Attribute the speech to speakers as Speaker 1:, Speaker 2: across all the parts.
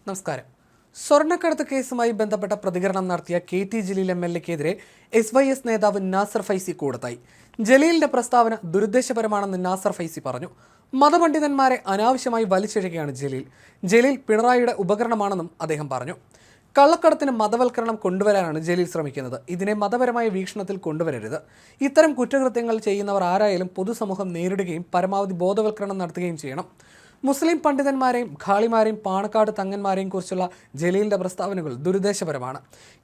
Speaker 1: നമസ്കാരം. സ്വർണ്ണക്കടത്ത് കേസുമായി ബന്ധപ്പെട്ട പ്രതികരണം നടത്തിയ കെ.ടി. ജലീൽ എം.എൽ.എക്കെതിരെ SYS നേതാവ് നാസർ ഫൈസി കൂടത്തായി. ജലീലിന്റെ പ്രസ്താവന ദുരുദ്ദേശപരമാണെന്ന് നാസർ ഫൈസി പറഞ്ഞു. മതപണ്ഡിതന്മാരെ അനാവശ്യമായി വലിച്ചിഴക്കുകയാണ് ജലീൽ പിണറായിയുടെ ഉപകരണമാണെന്നും അദ്ദേഹം പറഞ്ഞു. കള്ളക്കടത്തിന് മതവൽക്കരണം കൊണ്ടുവരാനാണ് ജലീൽ ശ്രമിക്കുന്നത്. ഇതിനെ മതപരമായ വീക്ഷണത്തിൽ കൊണ്ടുവരരുത്. ഇത്തരം കുറ്റകൃത്യങ്ങൾ ചെയ്യുന്നവർ ആരായാലും പൊതുസമൂഹം നേരിടുകയും പരമാവധി ബോധവൽക്കരണം നടത്തുകയും ചെയ്യണം. മുസ്ലിം പണ്ഡിതന്മാരെയും ഖാളിമാരെയും പാണക്കാട് തങ്ങന്മാരെയും കുറിച്ചുള്ള ജലീലിന്റെ പ്രസ്താവനകൾ ദുരുദ്ദേശപരമാണ്.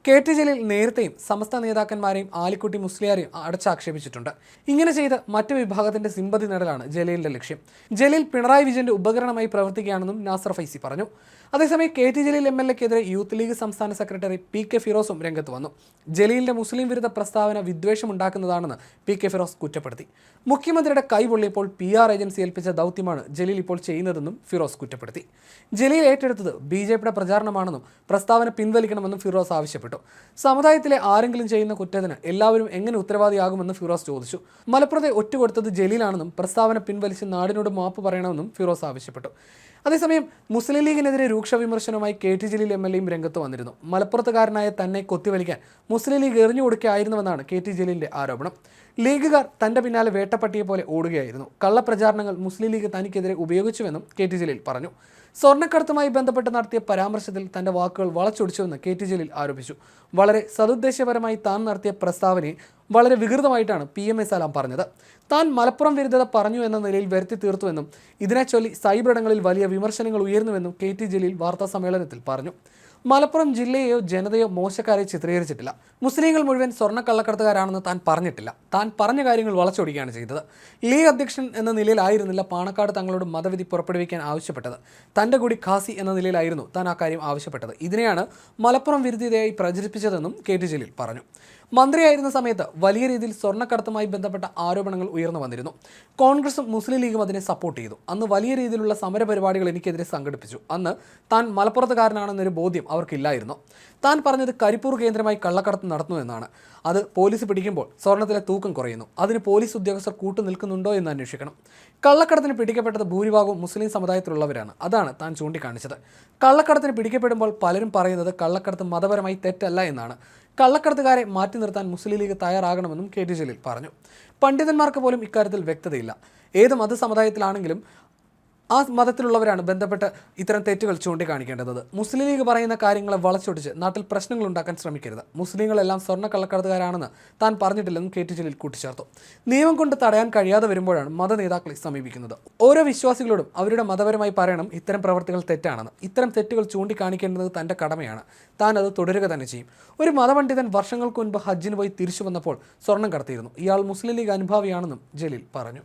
Speaker 1: കെ.ടി. ജലീൽ നേരത്തെയും സമസ്ത നേതാക്കന്മാരെയും ആലിക്കുട്ടി മുസ്ലിയാരെയും അടച്ചാക്ഷേപിച്ചിട്ടുണ്ട്. ഇങ്ങനെ ചെയ്ത് മറ്റു വിഭാഗത്തിന്റെ സിമ്പതി നേടലാണ് ജലീലിന്റെ ലക്ഷ്യം. ജലീൽ പിണറായി വിജയന്റെ ഉപകരണമായി പ്രവർത്തിക്കുകയാണെന്നും നാസർ ഫൈസി പറഞ്ഞു. അതേസമയം കെ.ടി. ജലീൽ എം.എൽ.എക്കെതിരെ യൂത്ത് ലീഗ് സംസ്ഥാന സെക്രട്ടറി P.K. ഫിറോസും രംഗത്ത് വന്നു. ജലീലിന്റെ മുസ്ലിം വിരുദ്ധ പ്രസ്താവന വിദ്വേഷമുണ്ടാക്കുന്നതാണെന്ന് P.K. ഫിറോസ് കുറ്റപ്പെടുത്തി. മുഖ്യമന്ത്രിയുടെ കൈ പൊള്ളിയപ്പോൾ PR ഏജൻസി ഏൽപ്പിച്ച ദൗത്യമാണ് ജലീൽ ഇപ്പോൾ ചെയ്യുന്നതെന്നും ഫിറോസ് കുറ്റപ്പെടുത്തി. ജലീൽ ഏറ്റെടുത്തത് BJPയുടെ പ്രചാരണമാണെന്നും പ്രസ്താവന പിൻവലിക്കണമെന്നും ഫിറോസ് ആവശ്യപ്പെട്ടു. സമുദായത്തിലെ ആരെങ്കിലും ചെയ്യുന്ന കുറ്റത്തിന് എല്ലാവരും എങ്ങനെ ഉത്തരവാദിയാകുമെന്ന് ഫിറോസ് ചോദിച്ചു. മലപ്പുറത്തെ ഒറ്റുകൊടുത്തത് ജലീലാണെന്നും പ്രസ്താവന പിൻവലിച്ച് നാടിനോട് മാപ്പ് പറയണമെന്നും ഫിറോസ് ആവശ്യപ്പെട്ടു. അതേസമയം മുസ്ലിം ലീഗിനെതിരെ രൂക്ഷ വിമർശനവുമായി കെ.ടി. ജലീൽ എം.എൽ.എയും രംഗത്ത് വന്നിരുന്നു. മലപ്പുറത്തുകാരനായ തന്നെ കൊത്തിവലിക്കാൻ മുസ്ലിം ലീഗ് എറിഞ്ഞു കൊടുക്കുകയായിരുന്നുവെന്നാണ് കെ.ടി. ജലീലിന്റെ ആരോപണം. ലീഗുകാർ തന്റെ പിന്നാലെ വേട്ടപ്പട്ടിയെ പോലെ ഓടുകയായിരുന്നു. കള്ളപ്രചാരണങ്ങൾ മുസ്ലിം ലീഗ് തനിക്കെതിരെ ഉപയോഗിച്ചുവെന്നും കെ.ടി. ജലീൽ പറഞ്ഞു. സ്വർണ്ണക്കടത്തുമായി ബന്ധപ്പെട്ട് നടത്തിയ പരാമർശത്തിൽ തന്റെ വാക്കുകൾ വളച്ചൊടിച്ചുവെന്ന് കെ.ടി. ജലീൽ ആരോപിച്ചു. വളരെ സതുദ്ദേശപരമായി താൻ നടത്തിയ പ്രസ്താവനയെ വളരെ വികൃതമായിട്ടാണ് PMA സലാം പറഞ്ഞത്. താൻ മലപ്പുറം വിരുദ്ധത പറഞ്ഞു എന്ന നിലയിൽ വരുത്തി തീർത്തുവെന്നും ഇതിനെ ചൊല്ലി സൈബറിടങ്ങളിൽ വലിയ വിമർശനങ്ങൾ ഉയർന്നുവെന്നും കെ.ടി. ജലീൽ വാർത്താ സമ്മേളനത്തിൽ പറഞ്ഞു. മലപ്പുറം ജില്ലയെയോ ജനതയോ മോശക്കാരെ ചിത്രീകരിച്ചിട്ടില്ല. മുസ്ലിങ്ങൾ മുഴുവൻ സ്വർണ്ണക്കള്ളക്കടത്തുകാരാണെന്ന് താൻ പറഞ്ഞിട്ടില്ല. താൻ പറഞ്ഞ കാര്യങ്ങൾ വളച്ചൊടിക്കുകയാണ് ചെയ്തത്. ലീഗ് അധ്യക്ഷൻ എന്ന നിലയിലായിരുന്നില്ല പാണക്കാട് തങ്ങളോട് മതവിധി പുറപ്പെടുവിക്കാൻ ആവശ്യപ്പെട്ടത്. തൻ്റെ കൂടി ഖാസി എന്ന നിലയിലായിരുന്നു താൻ ആ കാര്യം ആവശ്യപ്പെട്ടത്. ഇതിനെയാണ് മലപ്പുറം വിരുദ്ധതയായി പ്രചരിപ്പിച്ചതെന്നും കെ.ടി. ജലീൽ പറഞ്ഞു. മന്ത്രിയായിരുന്ന സമയത്ത് വലിയ രീതിയിൽ സ്വർണ്ണക്കടത്തുമായി ബന്ധപ്പെട്ട ആരോപണങ്ങൾ ഉയർന്നു വന്നിരുന്നു. കോൺഗ്രസും മുസ്ലിം ലീഗും അതിനെ സപ്പോർട്ട് ചെയ്തു. അന്ന് വലിയ രീതിയിലുള്ള സമരപരിപാടികൾ എനിക്കെതിരെ സംഘടിപ്പിച്ചു. അന്ന് താൻ മലപ്പുറത്തുകാരനാണെന്നൊരു ബോധ്യം അവർക്കില്ലായിരുന്നു. താൻ പറഞ്ഞത് കരിപ്പൂർ കേന്ദ്രമായി കള്ളക്കടത്ത് നടന്നു എന്നാണ്. അത് പോലീസ് പിടിക്കുമ്പോൾ സ്വർണ്ണത്തിലെ തൂക്കം കുറയുന്നു. അതിന് പോലീസ് ഉദ്യോഗസ്ഥർ കൂട്ടുനിൽക്കുന്നുണ്ടോ എന്ന് അന്വേഷിക്കണം. കള്ളക്കടത്തിന് പിടിക്കപ്പെട്ടത് ഭൂരിഭാഗവും മുസ്ലിം സമുദായത്തിലുള്ളവരാണ്. അതാണ് താൻ ചൂണ്ടിക്കാണിച്ചത്. കള്ളക്കടത്തിന് പിടിക്കപ്പെടുമ്പോൾ പലരും പറയുന്നത് കള്ളക്കടത്ത് മതപരമായി തെറ്റല്ല എന്നാണ്. കള്ളക്കടത്തുകാരെ മാറ്റി നിർത്താൻ മുസ്ലിം ലീഗ് തയ്യാറാകണമെന്നും കെ.ടി. ജലീൽ പറഞ്ഞു. പണ്ഡിതന്മാർക്ക് പോലും ഇക്കാര്യത്തിൽ വ്യക്തതയില്ല. ഏത് മതസമുദായത്തിലാണെങ്കിലും ആ മതത്തിലുള്ളവരാണ് ബന്ധപ്പെട്ട് ഇത്തരം തെറ്റുകൾ ചൂണ്ടിക്കാണിക്കേണ്ടത്. മുസ്ലിം ലീഗ് പറയുന്ന കാര്യങ്ങളെ വളച്ചൊടിച്ച് നാട്ടിൽ പ്രശ്നങ്ങൾ ഉണ്ടാക്കാൻ ശ്രമിക്കരുത്. മുസ്ലിങ്ങളെല്ലാം സ്വർണ്ണ കള്ളക്കടത്തുകാരാണെന്ന് താൻ പറഞ്ഞിട്ടില്ലെന്നും കെ.ടി. ജലീൽ കൂട്ടിച്ചേർത്തു. നിയമം കൊണ്ട് തടയാൻ കഴിയാതെ വരുമ്പോഴാണ് മത നേതാക്കളെ സമീപിക്കുന്നത്. ഓരോ വിശ്വാസികളോടും അവരുടെ മതപരമായി പറയണം ഇത്തരം പ്രവർത്തികൾ തെറ്റാണെന്ന്. ഇത്തരം തെറ്റുകൾ ചൂണ്ടിക്കാണിക്കേണ്ടത് തൻ്റെ കടമയാണ്. താൻ അത് തുടരുക തന്നെ ചെയ്യും. ഒരു മതപണ്ഡിതൻ വർഷങ്ങൾക്ക് മുൻപ് ഹജ്ജിന് പോയി തിരിച്ചു വന്നപ്പോൾ സ്വർണം കടത്തിയിരുന്നു. ഇയാൾ മുസ്ലിം ലീഗ് അനുഭാവിയാണെന്നും ജലീൽ പറഞ്ഞു.